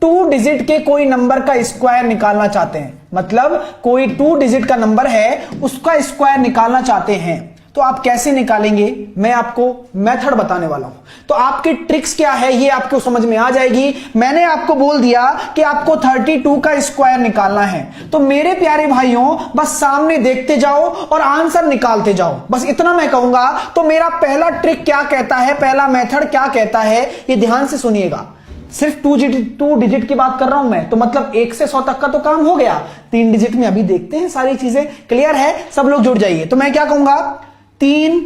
2 digit के कोई number का स्क्वायर निकालना चाहते हैं, मतलब कोई 2 डिजिट का नंबर है उसका स्क्वायर निकालना चाहते हैं, तो आप कैसे निकालेंगे मैं आपको मेथड बताने वाला हूं। तो आपकी ट्रिक्स क्या है ये आपको समझ में आ जाएगी। मैंने आपको बोल दिया कि आपको 32 का स्क्वायर निकालना है, तो मेरे प्यारे भाइयों बस सामने देखते जाओ और आंसर निकालते जाओ, बस इतना मैं कहूंगा। तो मेरा पहला ट्रिक क्या कहता है, पहला मेथड क्या कहता है, ये ध्यान से सुनिएगा। सिर्फ 2 डिजिट की बात कर रहा हूं मैं, तो मतलब 1 से 100 तक का तो काम हो गया। 3 डिजिट में अभी देखते हैं सारी चीजें। क्लियर है? सब लोग जुड़ जाइए। तो मैं क्या कहूंगा, 3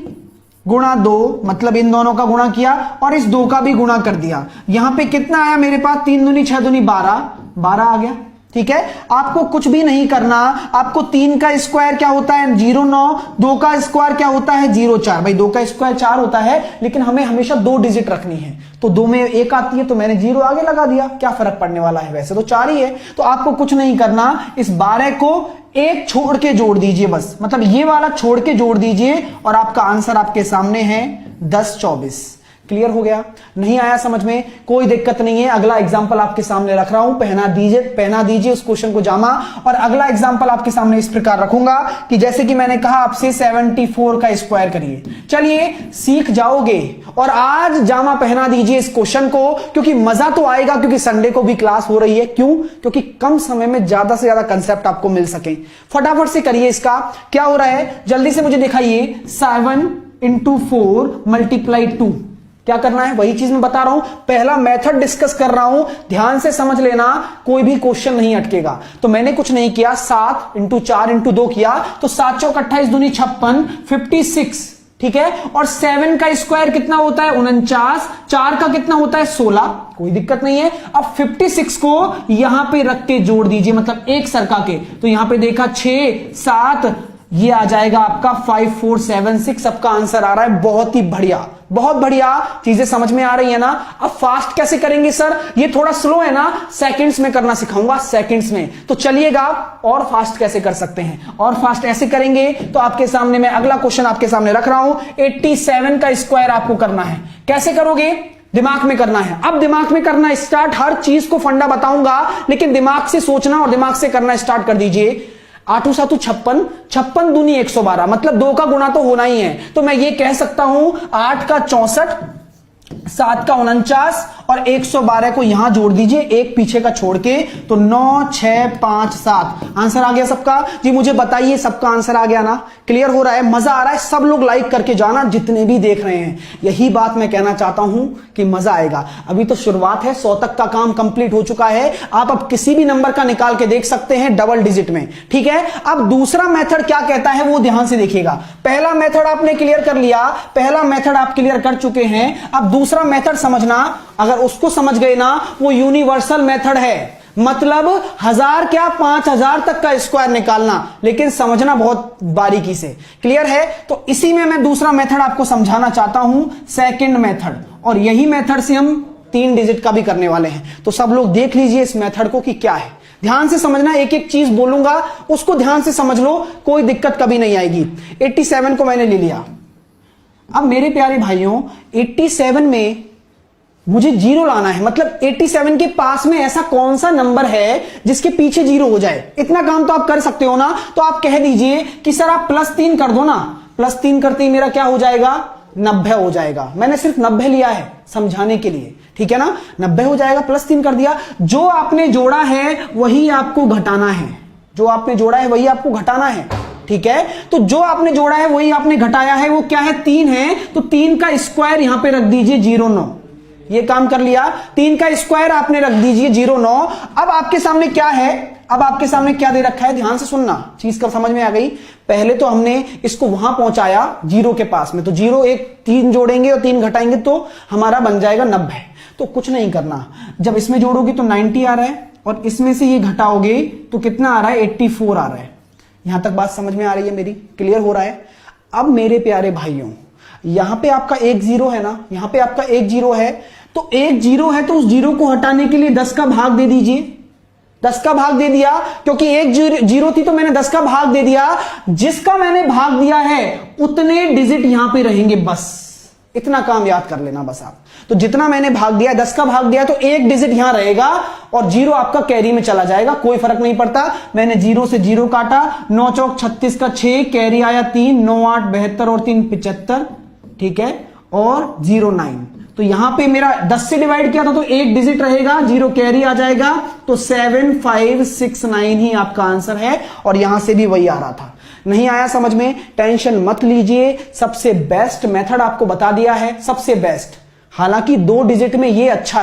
गुणा 2 मतलब इन दोनों का गुणा किया और इस 2 का भी गुणा कर दिया। यहां पे कितना आया मेरे पास, 3 दूनी 6 दूनी 12 आ गया। ठीक है, आपको कुछ भी नहीं करना। आपको 3 का स्क्वायर क्या होता है 0,9, 2 का स्क्वायर क्या होता है 0,4। भाई 2 का स्क्वायर 4 होता है, लेकिन हमें हमेशा 2 डिजिट रखनी है, तो 2 में 1 आती है तो मैंने 0 आगे लगा दिया। क्या फर्क पड़ने वाला है, वैसे तो 4 ही है। तो आपको कुछ नहीं करना, इस 12 को एक छोड़ के जोड़ दीजिए बस, मतलब ये वाला छोड़ के जोड़ दीजिए और आपका आंसर आपके सामने है 1024। क्लियर हो गया? नहीं आया समझ में, कोई दिक्कत नहीं है। अगला एग्जांपल आपके सामने रख रहा हूं, पहना दीजिए उस क्वेश्चन को जामा। और अगला एग्जांपल आपके सामने इस प्रकार रखूंगा कि जैसे कि मैंने कहा आपसे 74 का स्क्वायर करिए। चलिए सीख जाओगे और आज जामा पहना दीजिए इस क्वेश्चन को, क्योंकि मजा तो आएगा, क्योंकि संडे को भी क्लास हो रही है। क्यों? क्योंकि कम समय में ज्यादा से ज्यादा कंसेप्ट आपको मिल सके। फटाफट से करिए। इसका क्या हो रहा है जल्दी से मुझे दिखाइए। 7 × 4 × 2 क्या करना है, वही चीज मैं बता रहा हूं। पहला मेथड डिस्कस कर रहा हूं, ध्यान से समझ लेना, कोई भी क्वेश्चन नहीं अटकेगा। तो मैंने कुछ नहीं किया, 7 × 4 × 2 किया, तो 7 चौक 28 दूनी 56, 56। ठीक है, और 7 का स्क्वायर कितना होता है 49, 4 का कितना होता है 16। कोई दिक्कत नहीं है। अब 56 को यहां पे रख के जोड़ दीजिए, मतलब एक सरका के। तो यहां पे देखा 6, 7, ये आ जाएगा आपका 5476। आपका आंसर आ रहा है। बहुत ही बढ़िया, बहुत बढ़िया। चीजें समझ में आ रही है ना? अब फास्ट कैसे करेंगे सर, ये थोड़ा स्लो है ना, सेकंड्स में करना सिखाऊंगा, सेकंड्स में। तो चलिएगा और फास्ट कैसे कर सकते हैं, और फास्ट ऐसे करेंगे। तो आपके सामने मैं अगला क्वेश्चन आपके सामने रख रहा हूं। 87 का स्क्वायर आपको करना है। कैसे करोगे, दिमाग में करना है। अब दिमाग में करना स्टार्ट, हर चीज को फंडा बताऊंगा, लेकिन दिमाग से सोचना और दिमाग से करना स्टार्ट कर दीजिए। 8 × 7 = 56, 56 दूनी 112, मतलब 2 का गुना तो होना ही है। तो मैं ये कह सकता हूं 8 का 64, 7 का 49 और 112 को यहां जोड़ दीजिए, एक पीछे का छोड़ के, तो 9, 6, 5, 7। आंसर आ गया सबका? जी मुझे बताइए, सबका आंसर आ गया ना? क्लियर हो रहा है? मजा आ रहा है? सब लोग लाइक करके जाना, जितने भी देख रहे हैं। यही बात मैं कहना चाहता हूं कि मजा आएगा। अभी तो शुरुआत है, 100 तक का काम कंप्लीट हो चुका है। आप अब किसी भी नंबर का निकाल के देख सकते हैं डबल डिजिट में। ठीक है, अब दूसरा मेथड क्या कहता है वो ध्यान से देखिएगा। पहला मेथड आपने क्लियर कर लिया, पहला मेथड आप क्लियर कर चुके हैं। अब दूसरा मेथड समझना, अगर उसको समझ गए ना, वो यूनिवर्सल मेथड है। मतलब 1000 क्या 5000 तक का स्क्वायर निकालना, लेकिन समझना बहुत बारीकी से। क्लियर है? तो इसी में मैं दूसरा मेथड आपको समझाना चाहता हूं, सेकंड मेथड। और यही मेथड से हम 3 डिजिट का भी करने वाले हैं। तो सब लोग देख लीजिए इस मेथड को कि क्या है। ध्यान से समझना, एक एक चीज बोलूंगा उसको ध्यान से समझ लो, कोई दिक्कत कभी नहीं आएगी। 87 को मैंने ले लिया। अब मेरे प्यारे भाइयों 87 में मुझे 0 लाना है, मतलब 87 के पास में ऐसा कौन सा नंबर है जिसके पीछे 0 हो जाए। इतना काम तो आप कर सकते हो ना। तो आप कह दीजिए कि सर आप +3 कर दो ना। +3 करते ही मेरा क्या हो जाएगा 90 हो जाएगा। मैंने सिर्फ 90 लिया है समझाने के लिए, ठीक है ना। 90 हो जाएगा, +3 कर दिया। जो आपने जोड़ा है वही आपको घटाना है, जो आपने जोड़ा है वही आपको घटाना है। ठीक है, तो जो आपने जोड़ा है वही आपने घटाया है, वो क्या है 3 है। तो 3 का स्क्वायर यहां पे रख दीजिए 09। ये काम कर लिया, 3 का स्क्वायर आपने रख दीजिए 09। अब आपके सामने क्या है, अब आपके सामने क्या दे रखा है, ध्यान से सुनना, चीज कब समझ में आ गई। पहले तो हमने इसको वहां पहुंचाया 0 के पास में, तो 0 1 3 जोड़ेंगे और 3 घटाएंगे तो हमारा बन जाएगा 90। तो कुछ नहीं करना, जब इसमें जोड़ोगे तो 90 आ रहा है और इसमें से ये घटाओगे तो कितना आ रहा है 84 आ रहा है। यहां तक बात समझ में आ रही है मेरी, क्लियर हो रहा है। अब मेरे प्यारे भाइयों यहां पे आपका 1 0 है ना, यहां पे आपका 1 0 है, तो 1 0 है तो उस 0 को हटाने के लिए 10 का भाग दे दीजिए। 10 का भाग दे दिया, क्योंकि 1 0 थी तो मैंने 10 का भाग दे दिया। जिसका मैंने भाग दिया है उतने डिजिट यहां पे रहेंगे बस। इतना काम याद कर लेना बस आप। तो जितना मैंने भाग दिया, 10 का भाग दिया, तो एक डिजिट यहां रहेगा और 0 आपका कैरी में चला जाएगा, कोई फर्क नहीं पड़ता। मैंने 0 से 0 काटा, 9 चौक 36 का 6, कैरी आया 3, 9 8 72 और 3 75, ठीक है, और 09। तो यहां पे मेरा 10 से डिवाइड किया था तो एक डिजिट रहेगा, 0 कैरी आ जाएगा, तो 7569 ही आपका आंसर है। और यहां से भी वही आ रहा था। नहीं आया समझ में, टेंशन मत लीजिए, सबसे बेस्ट मेथड आपको बता दिया है, सबसे बेस्ट। हालांकि 2 डिजिट में ये अच्छा है।